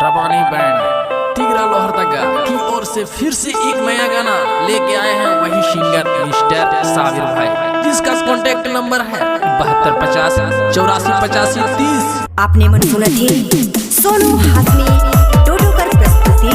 रबानी band टिगरा Lohardaga की ओर से फिर से एक नया गाना लेके आए हैं वही सिंगर मिस्टर साबिर भाई, जिसका कॉन्टेक्ट नंबर है 7250 848530। आपने मन सुना थी सोनू हाथ में टोटो कर प्रस्तुति।